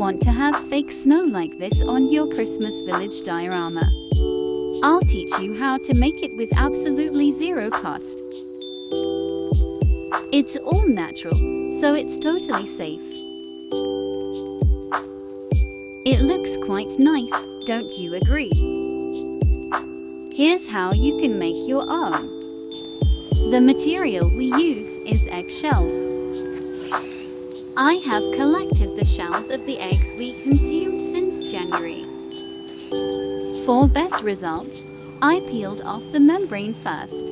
want to have fake snow like this on your Christmas village diorama? I'll teach you how to make it with absolutely zero cost. It's all natural, so it's totally safe. It looks quite nice, don't you agree? Here's how you can make your own. The material we use is eggshells. I have collected the shells of the eggs we consumed since January. For best results, I peeled off the membrane first.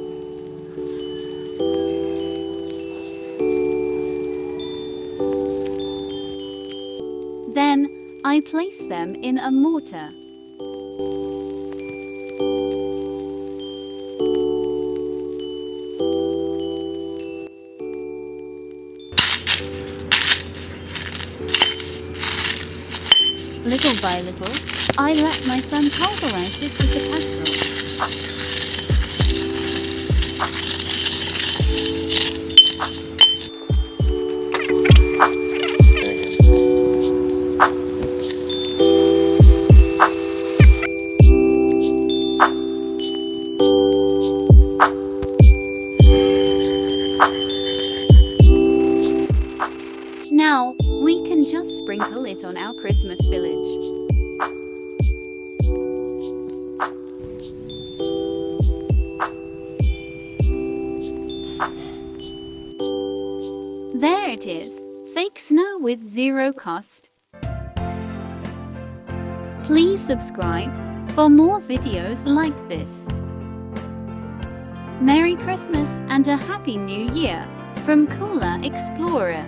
Then, I place them in a mortar. Little by little, I let my son pulverize it with the pestle. Now, we can just sprinkle it on our Christmas village. There it is, fake snow with zero cost. Please subscribe for more videos like this. Merry Christmas and a Happy New Year from Cooler Explorer.